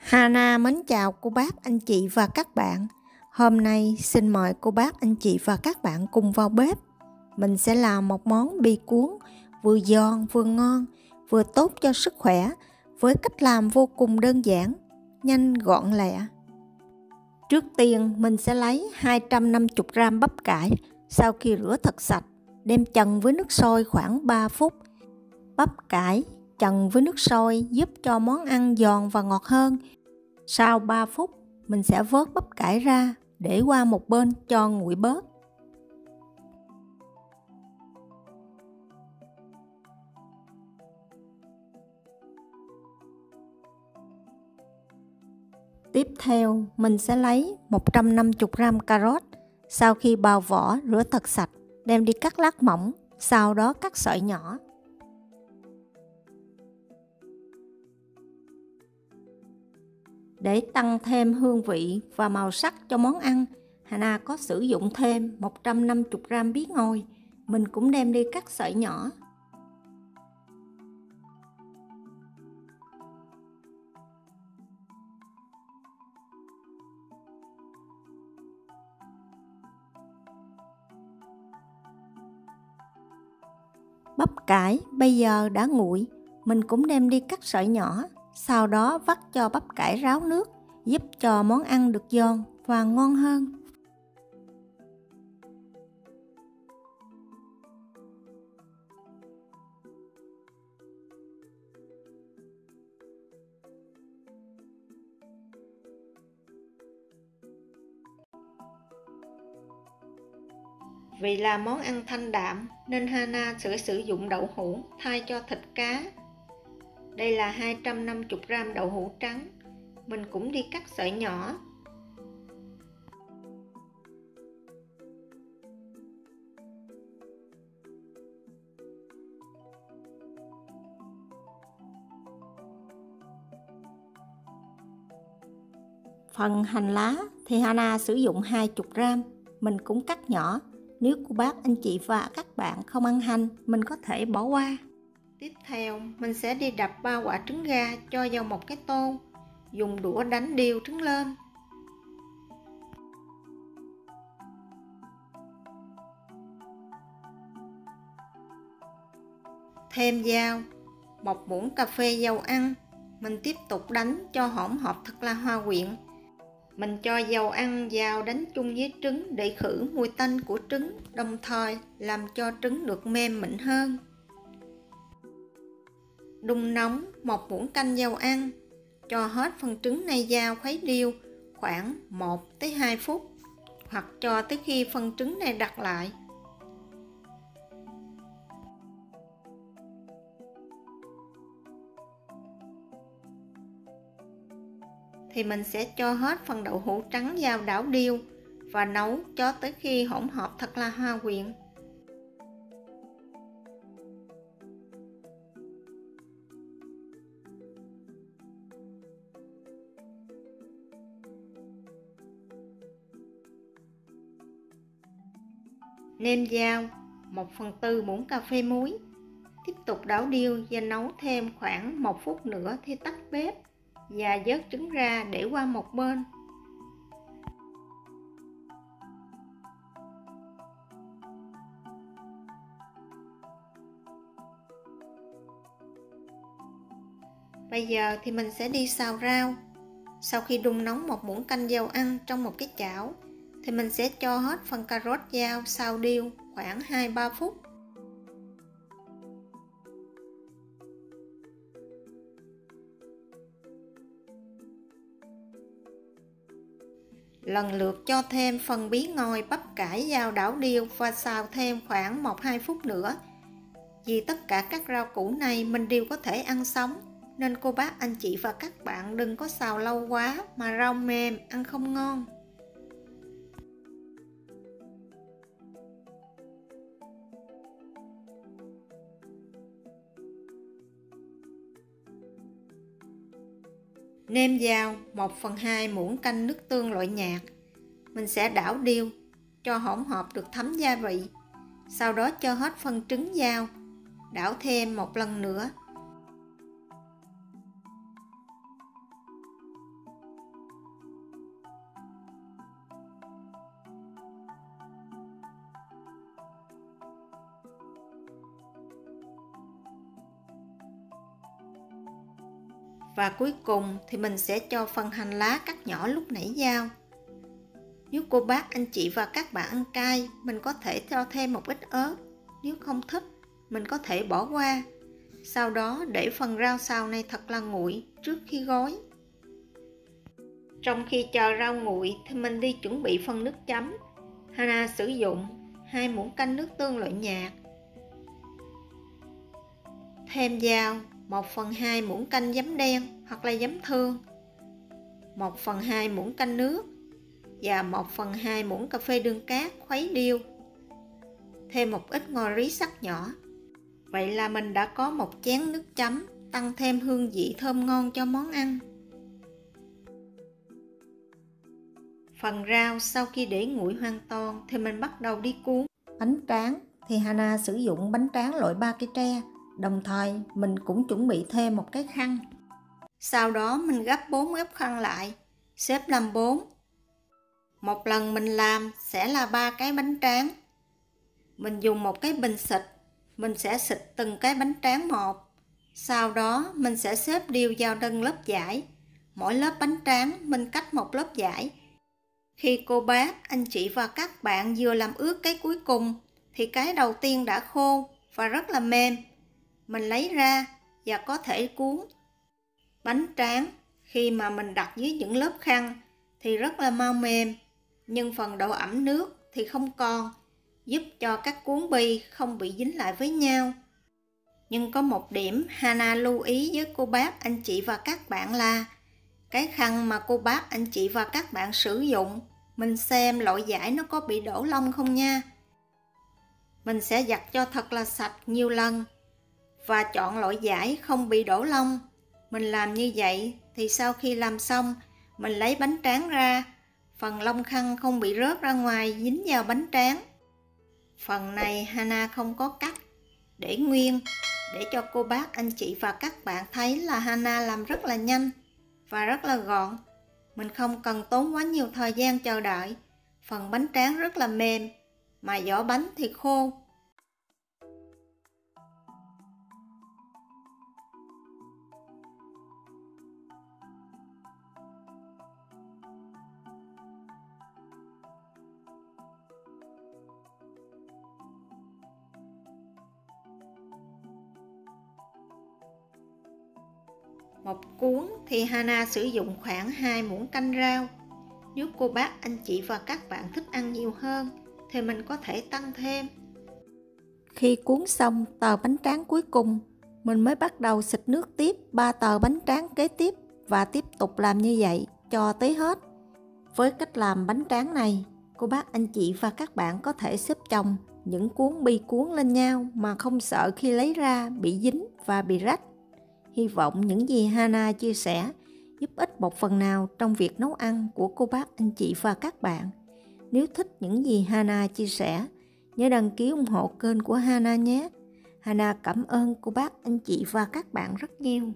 Hana mến chào cô bác, anh chị và các bạn. Hôm nay xin mời cô bác, anh chị và các bạn cùng vào bếp. Mình sẽ làm một món bì cuốn vừa giòn vừa ngon, vừa tốt cho sức khỏe với cách làm vô cùng đơn giản, nhanh gọn lẹ. Trước tiên mình sẽ lấy 250g bắp cải, sau khi rửa thật sạch, đem chần với nước sôi khoảng 3 phút. Bắp cải chần với nước sôi giúp cho món ăn giòn và ngọt hơn. Sau 3 phút, mình sẽ vớt bắp cải ra, để qua một bên cho nguội bớt. Tiếp theo, mình sẽ lấy 150g cà rốt. Sau khi bào vỏ, rửa thật sạch, đem đi cắt lát mỏng, sau đó cắt sợi nhỏ. Để tăng thêm hương vị và màu sắc cho món ăn, Hana có sử dụng thêm 150g bí ngòi. Mình cũng đem đi cắt sợi nhỏ. Bắp cải bây giờ đã nguội, mình cũng đem đi cắt sợi nhỏ. Sau đó vắt cho bắp cải ráo nước, giúp cho món ăn được giòn và ngon hơn. Vì là món ăn thanh đạm nên Hana sẽ sử dụng đậu hũ thay cho thịt cá. Đây là 250g đậu hũ trắng, mình cũng đi cắt sợi nhỏ. Phần hành lá thì Hana sử dụng 20g, mình cũng cắt nhỏ. Nếu cô bác, anh chị và các bạn không ăn hành, mình có thể bỏ qua. Tiếp theo, mình sẽ đi đập 3 quả trứng gà cho vào một cái tô, dùng đũa đánh đều trứng lên. Thêm dao, 1 muỗng cà phê dầu ăn, mình tiếp tục đánh cho hỗn hợp thật là hòa quyện. Mình cho dầu ăn vào đánh chung với trứng để khử mùi tanh của trứng, đồng thời làm cho trứng được mềm mịn hơn. Đun nóng 1 muỗng canh dầu ăn, cho hết phần trứng này vào khuấy đều khoảng 1 tới 2 phút, hoặc cho tới khi phần trứng này đặc lại. Thì mình sẽ cho hết phần đậu hũ trắng vào đảo đều và nấu cho tới khi hỗn hợp thật là hòa quyện. Nêm vào 1/4 muỗng cà phê muối. Tiếp tục đảo đều và nấu thêm khoảng 1 phút nữa thì tắt bếp và vớt trứng ra để qua một bên. Bây giờ thì mình sẽ đi xào rau. Sau khi đun nóng 1 muỗng canh dầu ăn trong một cái chảo, thì mình sẽ cho hết phần cà rốt vào xào đều khoảng 2-3 phút. Lần lượt cho thêm phần bí ngòi, bắp cải vào đảo đều và xào thêm khoảng 1-2 phút nữa. Vì tất cả các rau củ này mình đều có thể ăn sống, nên cô bác, anh chị và các bạn đừng có xào lâu quá mà rau mềm ăn không ngon. Nêm vào 1/2 muỗng canh nước tương loại nhạt. Mình sẽ đảo đều cho hỗn hợp được thấm gia vị. Sau đó cho hết phần trứng vào, đảo thêm một lần nữa. Và cuối cùng thì mình sẽ cho phần hành lá cắt nhỏ lúc nãy vào. Nếu cô bác, anh chị và các bạn ăn cay, mình có thể cho thêm một ít ớt. Nếu không thích, mình có thể bỏ qua. Sau đó để phần rau xào này thật là nguội trước khi gói. Trong khi chờ rau nguội thì mình đi chuẩn bị phần nước chấm. Hana sử dụng 2 muỗng canh nước tương loại nhạt. Thêm vào 1/2 muỗng canh giấm đen hoặc là giấm thương, 1/2 muỗng canh nước và 1/2 muỗng cà phê đường cát khuấy đều. Thêm một ít ngò rí sắc nhỏ. Vậy là mình đã có một chén nước chấm tăng thêm hương vị thơm ngon cho món ăn. Phần rau sau khi để nguội hoàn toàn thì mình bắt đầu đi cuốn. Bánh tráng thì Hana sử dụng bánh tráng loại 3 cây tre. Đồng thời mình cũng chuẩn bị thêm một cái khăn. Sau đó mình gấp 4 gấp khăn lại, xếp làm 4. Một lần mình làm sẽ là 3 cái bánh tráng. Mình dùng một cái bình xịt, mình sẽ xịt từng cái bánh tráng một. Sau đó mình sẽ xếp đều vào từng lớp vải. Mỗi lớp bánh tráng mình cách một lớp vải. Khi cô bác, anh chị và các bạn vừa làm ướt cái cuối cùng thì cái đầu tiên đã khô và rất là mềm. Mình lấy ra và có thể cuốn. Bánh tráng khi mà mình đặt dưới những lớp khăn thì rất là mau mềm, nhưng phần độ ẩm nước thì không còn, giúp cho các cuốn bi không bị dính lại với nhau. Nhưng có một điểm Hana lưu ý với cô bác, anh chị và các bạn là cái khăn mà cô bác, anh chị và các bạn sử dụng, mình xem loại vải nó có bị đổ lông không nha. Mình sẽ giặt cho thật là sạch nhiều lần và chọn loại vải không bị đổ lông. Mình làm như vậy thì sau khi làm xong, mình lấy bánh tráng ra, phần lông khăn không bị rớt ra ngoài dính vào bánh tráng. Phần này Hana không có cắt, để nguyên để cho cô bác, anh chị và các bạn thấy là Hana làm rất là nhanh và rất là gọn. Mình không cần tốn quá nhiều thời gian chờ đợi. Phần bánh tráng rất là mềm, mà vỏ bánh thì khô. Một cuốn thì Hana sử dụng khoảng 2 muỗng canh rau. Nếu cô bác, anh chị và các bạn thích ăn nhiều hơn thì mình có thể tăng thêm. Khi cuốn xong tờ bánh tráng cuối cùng, mình mới bắt đầu xịt nước tiếp 3 tờ bánh tráng kế tiếp và tiếp tục làm như vậy cho tới hết. Với cách làm bánh tráng này, cô bác, anh chị và các bạn có thể xếp chồng những cuốn bi cuốn lên nhau mà không sợ khi lấy ra bị dính và bị rách. Hy vọng những gì Hana chia sẻ giúp ích một phần nào trong việc nấu ăn của cô bác, anh chị và các bạn. Nếu thích những gì Hana chia sẻ, nhớ đăng ký ủng hộ kênh của Hana nhé. Hana cảm ơn cô bác, anh chị và các bạn rất nhiều.